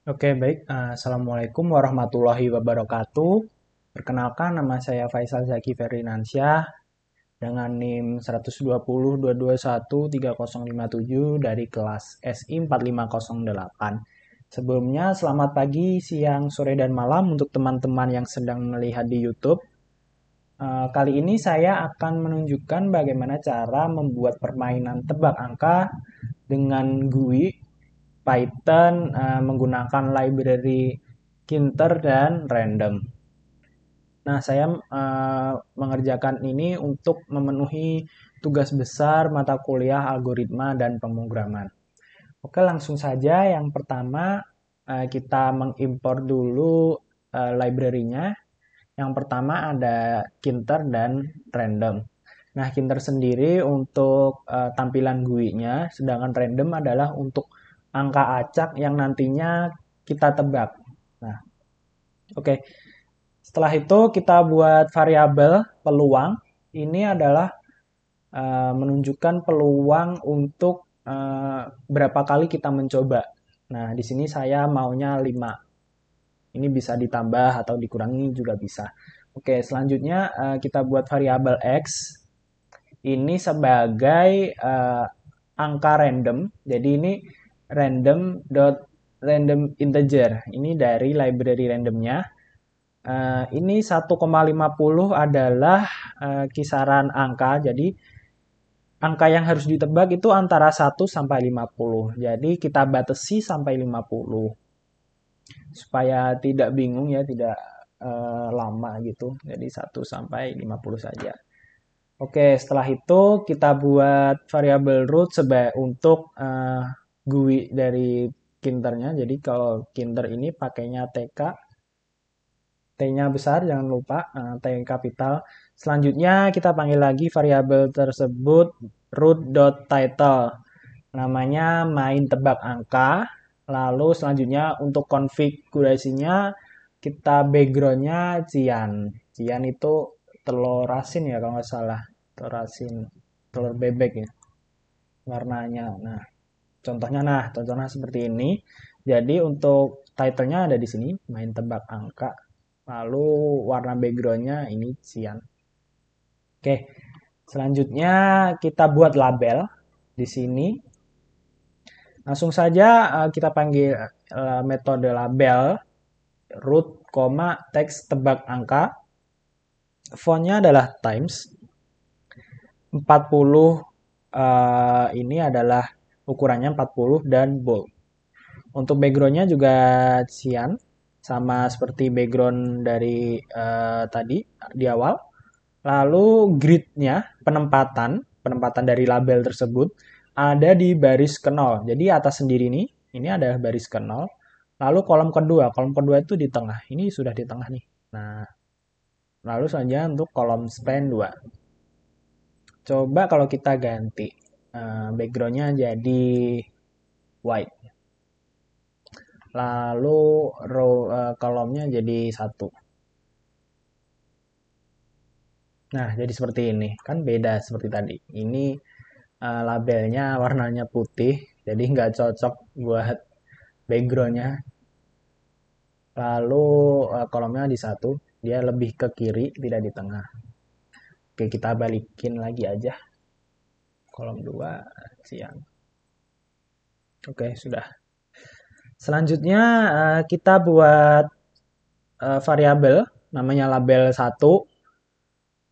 Oke, baik. Assalamualaikum warahmatullahi wabarakatuh. Perkenalkan, nama saya Faisal Zaki Ferdinansyah dengan NIM 120.221.3057 dari kelas SI 4508. Sebelumnya, selamat pagi, siang, sore, dan malam untuk teman-teman yang sedang melihat di YouTube. Kali ini saya akan menunjukkan bagaimana cara membuat permainan tebak angka dengan GUI Python menggunakan library Kinter dan Random. Nah, saya mengerjakan ini untuk memenuhi tugas besar mata kuliah algoritma dan pemrograman. Oke, langsung saja. Yang pertama, kita mengimpor dulu library-nya. Yang pertama ada Kinter dan Random. Nah, Kinter sendiri untuk tampilan GUI-nya, sedangkan Random adalah untuk angka acak yang nantinya kita tebak. Nah, oke. Setelah itu kita buat variabel peluang. Ini adalah menunjukkan peluang untuk berapa kali kita mencoba. Nah, di sini saya maunya 5. Ini bisa ditambah atau dikurangi juga bisa. Oke, selanjutnya kita buat variabel X. Ini sebagai angka random. Jadi ini random integer. Ini dari library randomnya. Ini 1,50 adalah kisaran angka. Jadi angka yang harus ditebak itu antara 1 sampai 50. Jadi kita batasi sampai 50 supaya tidak bingung ya, tidak lama gitu. Jadi 1 sampai 50 saja. Oke, setelah itu kita buat variabel root untuk GUI dari kinternya. Jadi kalau kinter ini pakainya TK, T-nya besar, jangan lupa, T kapital. Selanjutnya kita panggil lagi variabel tersebut root.title. Namanya main tebak angka. Lalu selanjutnya untuk konfigurasinya kita backgroundnya Cian. Cian itu telur asin ya kalau nggak salah. Telur asin, telur bebek ya warnanya. Contohnya seperti ini. Jadi untuk title-nya ada di sini, main tebak angka. Lalu warna background-nya ini cian. Oke, selanjutnya kita buat label di sini. Langsung saja kita panggil metode label root, teks tebak angka. Fontnya adalah times. 40 ini adalah ukurannya 40 dan bold. Untuk backgroundnya juga cyan, sama seperti background dari tadi di awal. Lalu gridnya, penempatan dari label tersebut ada di baris ke 0. Jadi atas sendiri ini ada baris ke 0. Lalu kolom kedua itu di tengah. Ini sudah di tengah nih. Nah, lalu selanjutnya untuk kolom span 2. Coba kalau kita ganti backgroundnya jadi white. Lalu kolomnya jadi 1. Nah, jadi seperti ini. Kan beda seperti tadi. Ini labelnya warnanya putih, jadi nggak cocok buat backgroundnya. Lalu kolomnya di 1, dia lebih ke kiri, tidak di tengah. Oke, kita balikin lagi aja. Kolom 2, siang. Oke, sudah. Selanjutnya kita buat variabel, namanya label 1.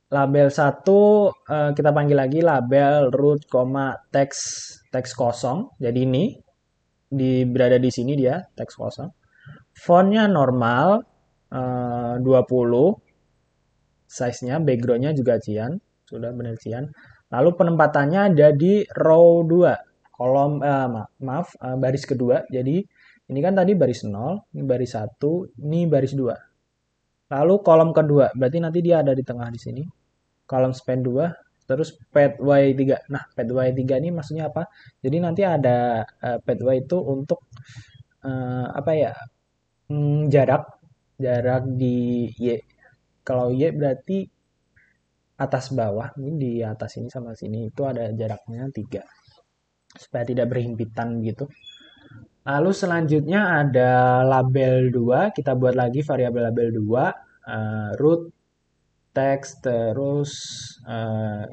Label 1 kita panggil lagi label root, teks kosong. Jadi ini berada di sini dia, teks kosong. Fontnya normal 20. Size-nya, background-nya juga cian. Sudah benar cian. Lalu penempatannya ada di row 2. Kolom, baris kedua. Jadi ini kan tadi baris 0, ini baris 1, ini baris 2. Lalu kolom kedua, berarti nanti dia ada di tengah di sini. Kolom span 2, terus pathway 3. Nah, pathway 3 ini maksudnya apa? Jadi nanti ada pathway itu untuk apa ya? Jarak di Y. Kalau Y berarti atas bawah, ini di atas ini sama sini itu ada jaraknya 3. Supaya tidak berhimpitan gitu. Lalu selanjutnya ada label 2, kita buat lagi variabel label 2, root teks, terus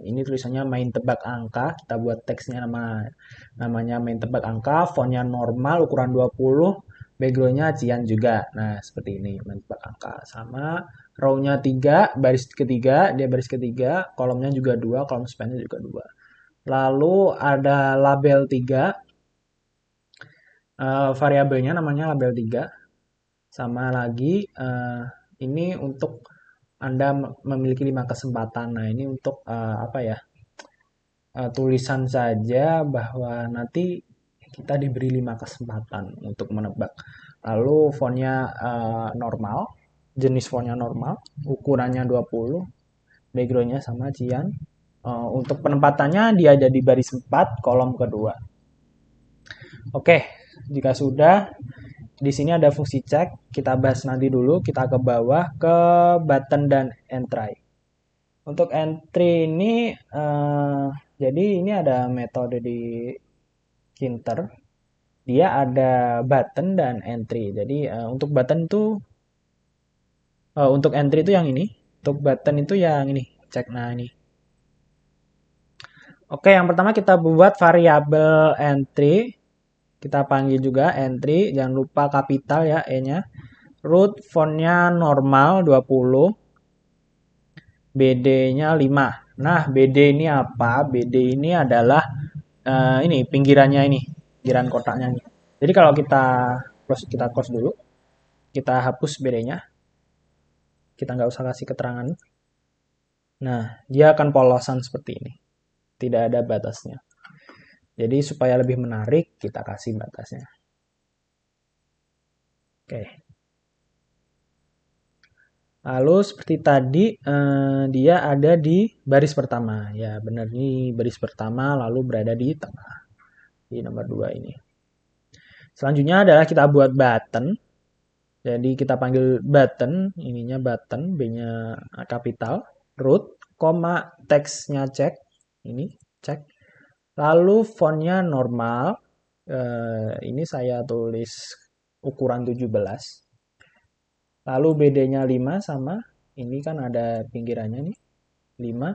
ini tulisannya main tebak angka, kita buat teksnya namanya main tebak angka, fontnya normal, ukuran 20, backgroundnya Cian juga. Nah, seperti ini, main tebak angka. Sama row-nya 3, baris ketiga, dia baris ketiga, kolomnya juga 2, kolom span-nya juga 2. Lalu ada label 3, variabelnya namanya label 3. Sama lagi, ini untuk Anda memiliki 5 kesempatan. Nah, ini untuk apa ya? Tulisan saja bahwa nanti kita diberi 5 kesempatan untuk menebak. Lalu fontnya normal, jenis fontnya normal, ukurannya 20, backgroundnya sama Cian. Untuk penempatannya dia ada di baris 4, kolom kedua. Oke, jika sudah, di sini ada fungsi cek, kita bahas nanti dulu, kita ke bawah ke button dan entry. Untuk entry ini, jadi ini ada metode di Kinter, dia ada button dan entry. Jadi untuk button itu, untuk entry itu yang ini, untuk button itu yang ini, cek. Nah ini. Oke, yang pertama kita buat variabel entry, kita panggil juga entry, jangan lupa kapital ya E-nya. Root fontnya normal 20, BD-nya 5. Nah, BD ini apa? BD ini adalah ini pinggirannya ini, pinggiran kotaknya ini. Jadi kalau kita close dulu, kita hapus BD-nya, kita nggak usah kasih keterangan. Nah, dia akan polosan seperti ini, tidak ada batasnya. Jadi supaya lebih menarik, kita kasih batasnya. Oke. Lalu seperti tadi, dia ada di baris pertama. Ya benar, ini baris pertama lalu berada di tengah. Di nomor 2 ini. Selanjutnya adalah kita buat button. Jadi kita panggil button, ininya button, B-nya kapital, root, koma, teksnya cek, ini cek. Lalu fontnya normal, ini saya tulis ukuran 17. Lalu BD-nya 5 sama, ini kan ada pinggirannya nih, 5.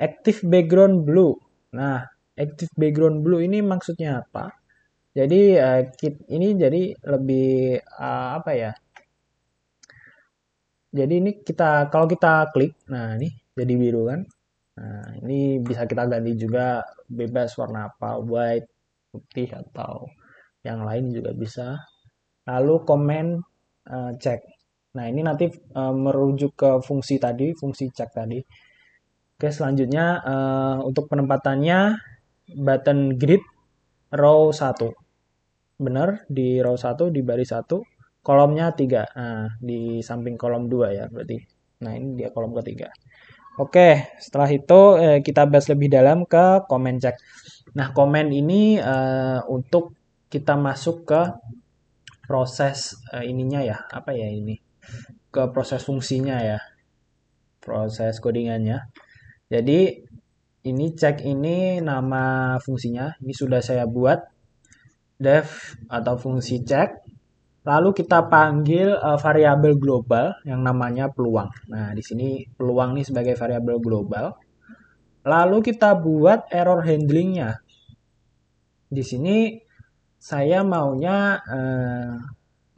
Active background blue. Nah, active background blue ini maksudnya apa? Jadi ini jadi lebih apa ya? Jadi ini kalau kita klik, nah ini jadi biru kan? Nah, ini bisa kita ganti juga bebas warna apa, white, putih atau yang lain juga bisa. Lalu comment cek. Nah, ini nanti merujuk ke fungsi tadi, fungsi cek tadi. Oke, selanjutnya untuk penempatannya button grid row 1. Benar, di row 1, di baris 1, kolomnya 3. Nah, di samping kolom 2 ya berarti. Nah, ini dia kolom ketiga. Oke, setelah itu kita bahas lebih dalam ke comment check. Nah, comment ini untuk kita masuk ke proses ininya ya, apa ya ini? Ke proses fungsinya ya. Proses codingannya. Jadi ini cek ini nama fungsinya. Ini sudah saya buat def atau fungsi cek. Lalu kita panggil variabel global yang namanya peluang. Nah, di sini peluang ini sebagai variabel global. Lalu kita buat error handlingnya. Di sini saya maunya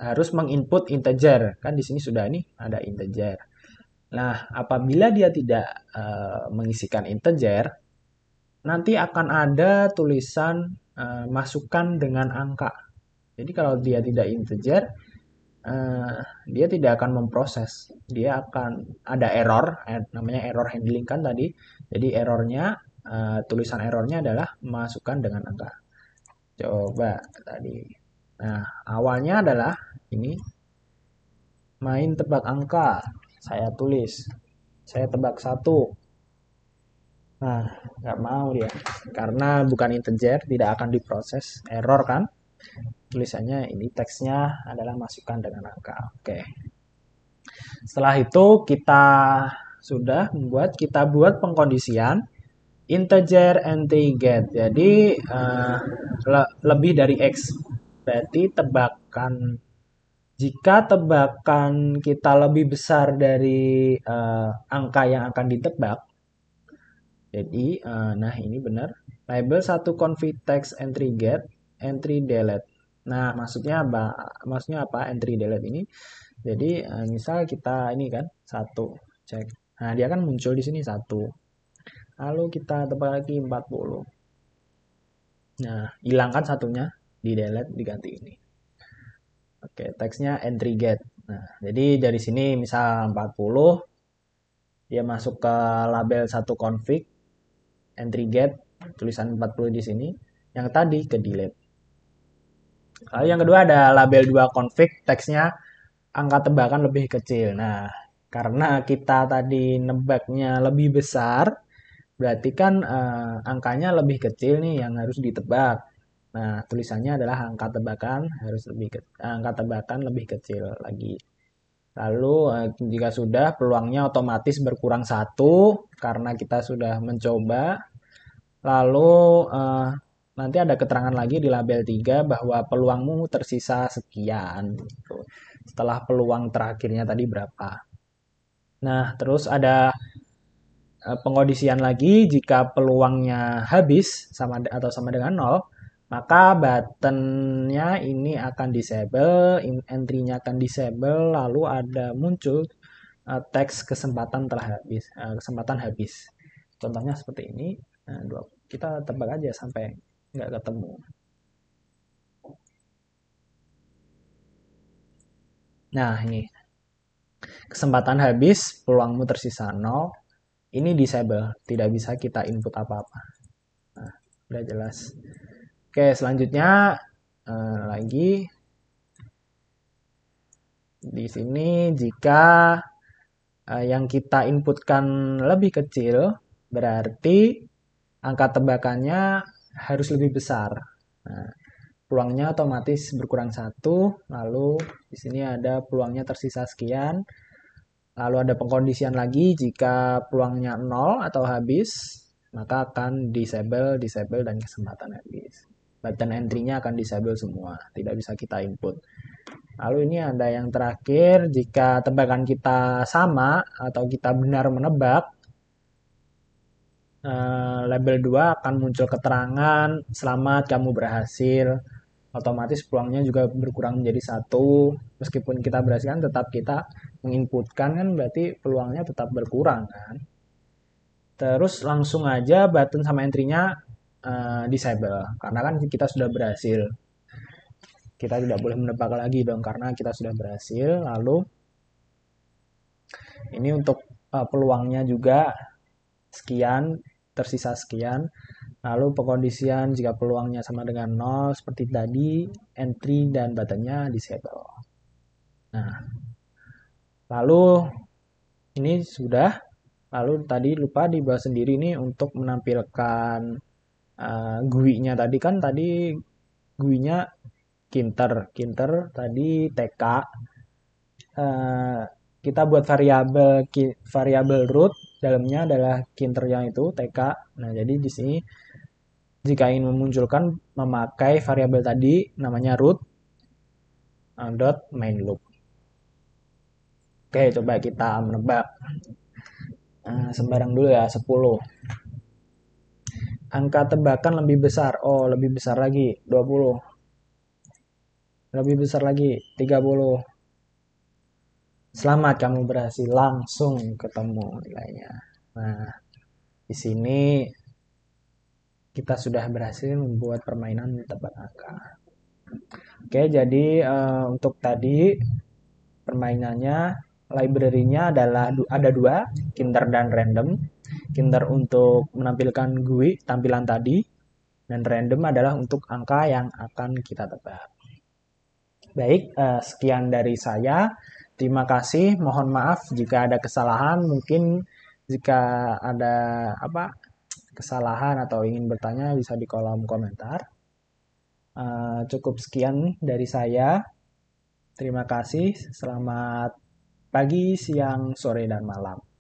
harus menginput integer. Kan di sini sudah nih ada integer. Nah, apabila dia tidak mengisikan integer, nanti akan ada tulisan masukkan dengan angka. Jadi kalau dia tidak integer, dia tidak akan memproses. Dia akan ada error, namanya error handling kan tadi. Jadi errornya, tulisan errornya adalah masukkan dengan angka. Coba tadi. Nah, awalnya adalah ini main tebak angka. Saya tulis. Saya tebak 1. Nah, nggak mau dia. Karena bukan integer, tidak akan diproses. Error kan? Tulisannya ini teksnya adalah masukkan dengan angka. Oke. Setelah itu kita sudah kita buat pengkondisian integer entry get. Jadi lebih dari X. Berarti jika tebakan kita lebih besar dari angka yang akan ditebak, jadi nah ini benar. Label satu config text entry get, entry delete. Nah, maksudnya apa entry delete ini? Jadi misal kita ini kan satu cek. Nah, dia kan muncul di sini satu. Lalu kita tebak lagi 40. Nah, hilangkan satunya, di delete diganti ini. Oke, teksnya entry get. Nah, jadi dari sini misal 40, dia masuk ke label satu config, entry get, tulisan 40 di sini. Yang tadi ke delete. Lalu yang kedua ada label 2 config, teksnya angka tebakan lebih kecil. Nah, karena kita tadi nebaknya lebih besar, berarti kan angkanya lebih kecil nih yang harus ditebak. Nah, tulisannya adalah angka tebakan lebih kecil lagi. Lalu jika sudah peluangnya otomatis berkurang satu karena kita sudah mencoba. Lalu nanti ada keterangan lagi di label 3 bahwa peluangmu tersisa sekian. Gitu. Setelah peluang terakhirnya tadi berapa. Nah, terus ada pengkondisian lagi jika peluangnya habis sama dengan 0, maka buttonnya ini akan disable, entry-nya akan disable, lalu ada muncul teks kesempatan habis. Contohnya seperti ini. Nah, kita tebak aja sampai nggak ketemu. Nah, ini kesempatan habis, peluangmu tersisa 0. Ini disable, tidak bisa kita input apa-apa. Nah, udah jelas. Oke, selanjutnya lagi di sini jika yang kita inputkan lebih kecil, berarti angka tebakannya harus lebih besar. Nah, peluangnya otomatis berkurang satu, lalu di sini ada peluangnya tersisa sekian. Lalu ada pengkondisian lagi jika peluangnya 0 atau habis, maka akan disable, dan kesempatan habis. Button entry-nya akan disable semua, tidak bisa kita input. Lalu ini ada yang terakhir, jika tebakan kita sama atau kita benar menebak, label 2 akan muncul keterangan, selamat kamu berhasil. Otomatis peluangnya juga berkurang menjadi satu. Meskipun kita berhasil kan tetap kita menginputkan kan berarti peluangnya tetap berkurang kan. Terus langsung aja button sama entry-nya disable. Karena kan kita sudah berhasil. Kita tidak boleh menebak lagi dong karena kita sudah berhasil. Lalu ini untuk peluangnya juga sekian, tersisa sekian. Lalu pengkondisian jika peluangnya sama dengan 0 seperti tadi, entry dan buttonnya disable. Nah, lalu ini sudah. Lalu tadi lupa di bawah sendiri nih untuk menampilkan GUI-nya tadi kan tadi GUI-nya Kinter tadi TK. Kita buat variabel root, dalamnya adalah Kinter yang itu TK. Nah, jadi di sini jika ingin memunculkan memakai variabel tadi namanya root dot main loop. Oke, coba kita menebak. Sembarang dulu ya, 10. Angka tebakan lebih besar. Oh, lebih besar lagi, 20. Lebih besar lagi, 30. Selamat, kamu berhasil. Langsung ketemu nilainya. Nah, di sini kita sudah berhasil membuat permainan tebak angka. Oke, jadi untuk tadi permainannya, library-nya adalah ada dua, Kinder dan Random. Kinder untuk menampilkan GUI tampilan tadi, dan Random adalah untuk angka yang akan kita tebak. Baik, sekian dari saya. Terima kasih. Mohon maaf jika ada kesalahan. Mungkin jika ada kesalahan atau ingin bertanya bisa di kolom komentar. Cukup sekian dari saya. Terima kasih. Selamat pagi, siang, sore, dan malam.